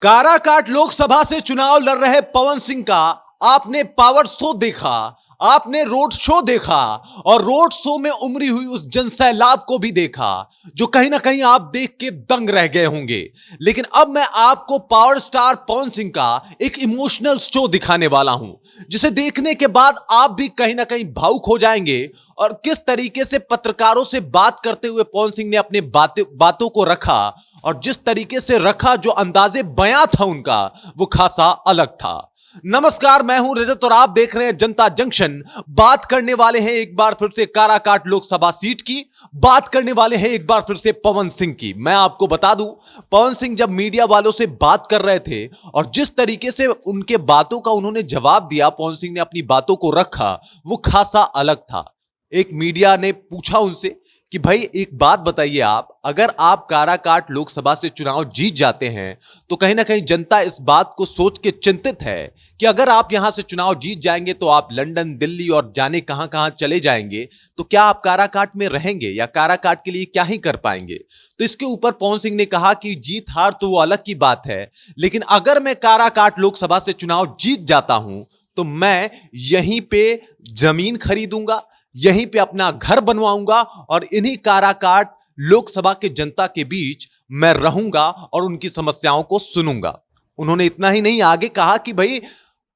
काराकाट लोकसभा से चुनाव लड़ रहे पवन सिंह का आपने पावर शो देखा, आपने रोड शो देखा और रोड शो में उमड़ी हुई उस जनसैलाब को भी देखा जो कहीं ना कहीं आप देख के दंग रह गए होंगे। लेकिन अब मैं आपको पावर स्टार पवन सिंह का एक इमोशनल शो दिखाने वाला हूं, जिसे देखने के बाद आप भी कहीं ना कहीं भावुक हो जाएंगे। और किस तरीके से पत्रकारों से बात करते हुए पवन सिंह ने अपने बातों को रखा और जिस तरीके से रखा, जो अंदाजे बयां था उनका, वो खासा अलग था। नमस्कार, मैं हूं रजत और आप देख रहे हैं जनता जंक्शन। बात करने वाले हैं एक बार फिर से काराकाट लोकसभा सीट की, बात करने वाले हैं एक बार फिर से पवन सिंह की। मैं आपको बता दूं, पवन सिंह जब मीडिया वालों से बात कर रहे थे और जिस तरीके से उनके बातों का उन्होंने जवाब दिया, पवन सिंह ने अपनी बातों को रखा, वो खासा अलग था। एक मीडिया ने पूछा उनसे कि भाई एक बात बताइए, आप अगर आप काराकाट लोकसभा से चुनाव जीत जाते हैं तो कहीं ना कहीं जनता इस बात को सोच के चिंतित है कि अगर आप यहां से चुनाव जीत जाएंगे तो आप लंदन, दिल्ली और जाने कहां कहां चले जाएंगे, तो क्या आप काराकाट में रहेंगे या काराकाट के लिए क्या ही कर पाएंगे। तो इसके ऊपर पवन सिंह ने कहा कि जीत हार तो वो अलग की बात है, लेकिन अगर मैं काराकाट लोकसभा से चुनाव जीत जाता हूं तो मैं यहीं पे जमीन खरीदूंगा, यहीं पे अपना घर बनवाऊंगा और इन्हीं काराकाट लोकसभा के जनता के बीच मैं रहूंगा और उनकी समस्याओं को सुनूंगा। उन्होंने इतना ही नहीं, आगे कहा कि भाई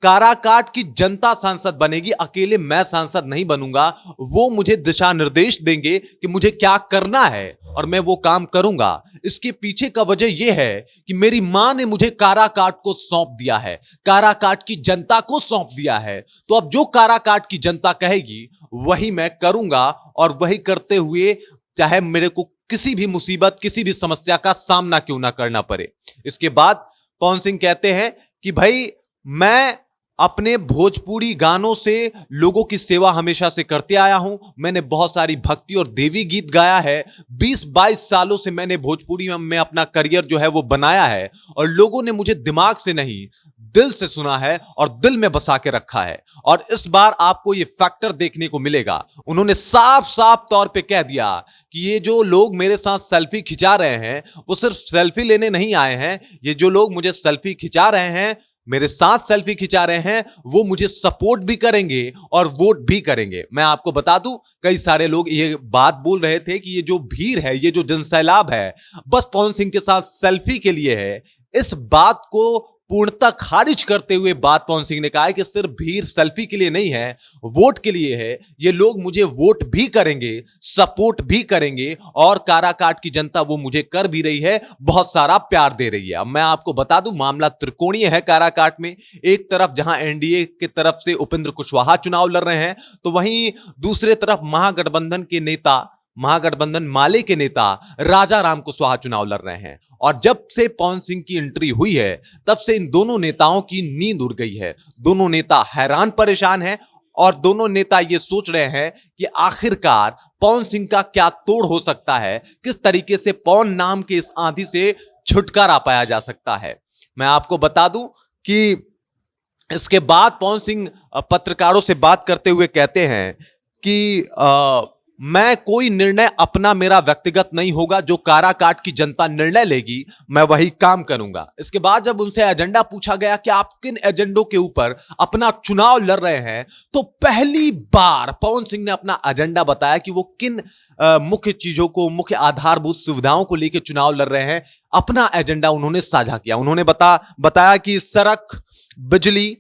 काराकाट की जनता सांसद बनेगी, अकेले मैं सांसद नहीं बनूंगा। वो मुझे दिशा निर्देश देंगे कि मुझे क्या करना है और मैं वो काम करूंगा। इसके पीछे का वजह यह है कि मेरी मां ने मुझे काराकाट को सौंप दिया है, काराकाट की जनता को सौंप दिया है। तो अब जो काराकाट की जनता कहेगी वही मैं करूंगा और वही करते हुए चाहे मेरे को किसी भी मुसीबत, किसी भी समस्या का सामना क्यों ना करना पड़े। इसके बाद पवन सिंह कहते हैं कि भाई मैं अपने भोजपुरी गानों से लोगों की सेवा हमेशा से करते आया हूं। मैंने बहुत सारी भक्ति और देवी गीत गाया है। 20-22 सालों से मैंने भोजपुरी में अपना करियर जो है वो बनाया है और लोगों ने मुझे दिमाग से नहीं, दिल से सुना है और दिल में बसा के रखा है। और इस बार आपको ये फैक्टर देखने को मिलेगा। उन्होंने साफ साफ तौर पे कह दिया कि ये जो लोग मेरे साथ सेल्फी खिंचा रहे हैं वो सिर्फ सेल्फी लेने नहीं आए हैं। ये जो लोग मुझे सेल्फी खिंचा रहे हैं, मेरे साथ सेल्फी खिंचा रहे हैं, वो मुझे सपोर्ट भी करेंगे और वोट भी करेंगे। मैं आपको बता दूं, कई सारे लोग ये बात बोल रहे थे कि ये जो भीड़ है, ये जो जनसैलाब है, बस पवन सिंह के साथ सेल्फी के लिए है। इस बात को पूर्णतः खारिज करते हुए बात पवन सिंह ने कहा है कि सिर्फ भीड़ सेल्फी के लिए नहीं है, वोट के लिए है। ये लोग मुझे वोट भी करेंगे, सपोर्ट भी करेंगे और काराकाट की जनता वो मुझे कर भी रही है, बहुत सारा प्यार दे रही है। अब मैं आपको बता दूं, मामला त्रिकोणीय है काराकाट में। एक तरफ जहां एनडीए की तरफ से उपेंद्र कुशवाहा चुनाव लड़ रहे हैं, तो वहीं दूसरे तरफ महागठबंधन के नेता, महागठबंधन माले के नेता राजा राम कुशवाहा चुनाव लड़ रहे हैं। और जब से पवन सिंह की एंट्री हुई है तब से इन दोनों नेताओं की नींद उड़ गई है। दोनों नेता हैरान परेशान हैं और दोनों नेता ये सोच रहे हैं कि आखिरकार पवन सिंह का क्या तोड़ हो सकता है, किस तरीके से पवन नाम के इस आंधी से छुटकारा पाया जा सकता है। मैं आपको बता दूं कि इसके बाद पवन सिंह पत्रकारों से बात करते हुए कहते हैं कि मैं कोई निर्णय अपना, मेरा व्यक्तिगत नहीं होगा, जो काराकाट की जनता निर्णय लेगी मैं वही काम करूंगा। इसके बाद जब उनसे एजेंडा पूछा गया कि आप किन एजेंडों के ऊपर अपना चुनाव लड़ रहे हैं, तो पहली बार पवन सिंह ने अपना एजेंडा बताया कि वो किन मुख्य चीजों को, मुख्य आधारभूत सुविधाओं को लेकर चुनाव लड़ रहे हैं। अपना एजेंडा उन्होंने साझा किया। उन्होंने बताया कि सड़क, बिजली,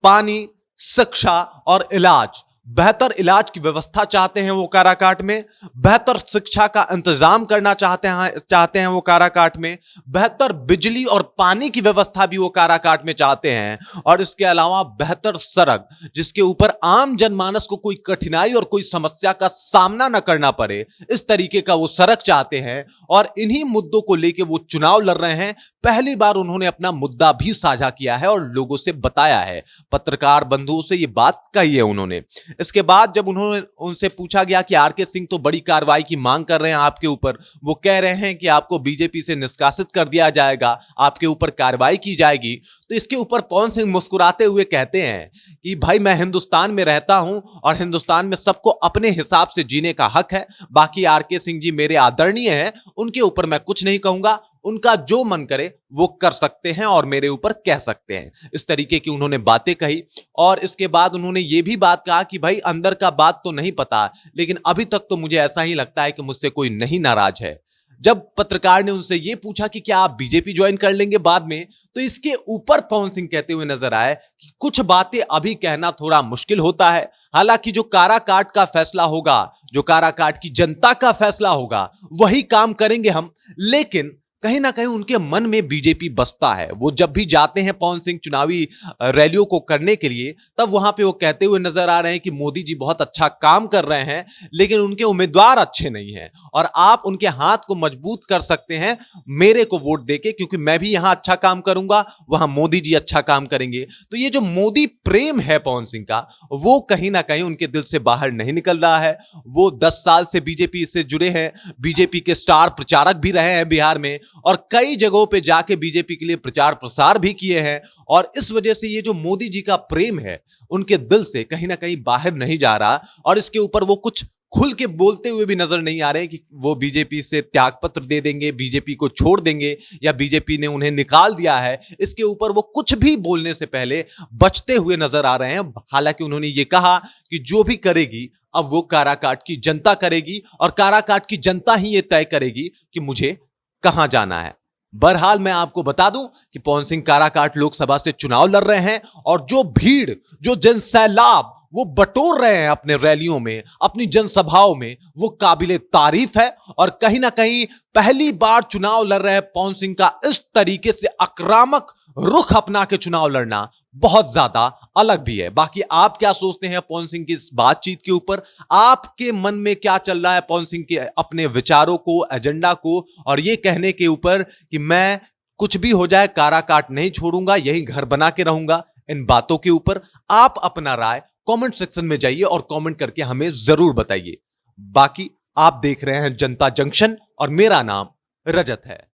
पानी, शिक्षा और इलाज, बेहतर इलाज की व्यवस्था चाहते हैं वो काराकाट में, बेहतर शिक्षा का इंतजाम करना चाहते हैं वो काराकाट में, बेहतर बिजली और पानी की व्यवस्था भी वो काराकाट में चाहते हैं, और इसके अलावा बेहतर सड़क जिसके ऊपर आम जनमानस को कोई कठिनाई और कोई समस्या का सामना न करना पड़े, इस तरीके का वो सड़क चाहते हैं। और इन्हीं मुद्दों को लेकर वो चुनाव लड़ रहे हैं। पहली बार उन्होंने अपना मुद्दा भी साझा किया है और लोगों से बताया है, पत्रकार बंधुओं से ये बात कही है उन्होंने। इसके बाद जब उन्होंने उनसे पूछा गया कि आरके सिंह तो बड़ी कार्रवाई की मांग कर रहे हैं आपके ऊपर, वो कह रहे हैं कि आपको बीजेपी से निष्कासित कर दिया जाएगा, आपके ऊपर कार्रवाई की जाएगी, तो इसके ऊपर पवन सिंह मुस्कुराते हुए कहते हैं कि भाई मैं हिंदुस्तान में रहता हूं और हिंदुस्तान में सबको अपने हिसाब से जीने का हक है। बाकी आरके सिंह जी मेरे आदरणीय हैं, उनके ऊपर मैं कुछ नहीं कहूंगा, उनका जो मन करे वो कर सकते हैं और मेरे ऊपर कह सकते हैं। इस तरीके की उन्होंने बातें कही और इसके बाद उन्होंने ये भी बात कहा कि भाई अंदर का बात तो नहीं पता, लेकिन अभी तक तो मुझे ऐसा ही लगता है कि मुझसे कोई नहीं नाराज है। जब पत्रकार ने उनसे यह पूछा कि क्या आप बीजेपी ज्वाइन कर लेंगे बाद में, तो इसके ऊपर पवन सिंह कहते हुए नजर आए कि कुछ बातें अभी कहना थोड़ा मुश्किल होता है। हालांकि जो काराकाट का फैसला होगा, जो काराकाट की जनता का फैसला होगा, वही काम करेंगे हम। लेकिन कहीं ना कहीं उनके मन में बीजेपी बसता है। वो जब भी जाते हैं पवन सिंह चुनावी रैलियों को करने के लिए, तब वहां पे वो कहते हुए नजर आ रहे हैं कि मोदी जी बहुत अच्छा काम कर रहे हैं, लेकिन उनके उम्मीदवार अच्छे नहीं हैं और आप उनके हाथ को मजबूत कर सकते हैं मेरे को वोट देके, क्योंकि मैं भी यहां अच्छा काम करूंगा, वहां मोदी जी अच्छा काम करेंगे। तो ये जो मोदी प्रेम है पवन सिंह का, वो कहीं ना कहीं उनके दिल से बाहर नहीं निकल रहा है। वो 10 साल से बीजेपी से जुड़े हैं, बीजेपी के स्टार प्रचारक भी रहे हैं बिहार में और कई जगहों पे जाके बीजेपी के लिए प्रचार प्रसार भी किए हैं। और इस वजह से ये जो मोदी जी का प्रेम है उनके दिल से कहीं ना कहीं बाहर नहीं जा रहा। और इसके ऊपर वो कुछ खुल के बोलते हुए भी नजर नहीं आ रहे कि वो बीजेपी से त्यागपत्र दे देंगे, बीजेपी को छोड़ देंगे या बीजेपी ने उन्हें निकाल दिया है। इसके ऊपर वो कुछ भी बोलने से पहले बचते हुए नजर आ रहे हैं। हालांकि उन्होंने ये कहा कि जो भी करेगी अब वो काराकाट की जनता करेगी और काराकाट की जनता ही ये तय करेगी कि मुझे कहां जाना है। बहरहाल मैं आपको बता दूं कि पवन सिंह काराकाट लोकसभा से चुनाव लड़ रहे हैं और जो भीड़, जो जनसैलाब वो बटोर रहे हैं अपने रैलियों में, अपनी जनसभाओं में, वो काबिले तारीफ है। और कहीं ना कहीं पहली बार चुनाव लड़ रहे पवन सिंह का इस तरीके से आक्रामक रुख अपना के चुनाव लड़ना बहुत ज्यादा अलग भी है। बाकी आप क्या सोचते हैं पवन सिंह की इस बातचीत के ऊपर? आपके मन में क्या चल रहा है पवन सिंह के अपने विचारों को, एजेंडा को और ये कहने के ऊपर कि मैं कुछ भी हो जाए काराकाट नहीं छोड़ूंगा, यही घर बना के रहूंगा? इन बातों के ऊपर आप अपना राय कमेंट सेक्शन में जाइए और कमेंट करके हमें जरूर बताइए। बाकी आप देख रहे हैं जनता जंक्शन और मेरा नाम रजत है।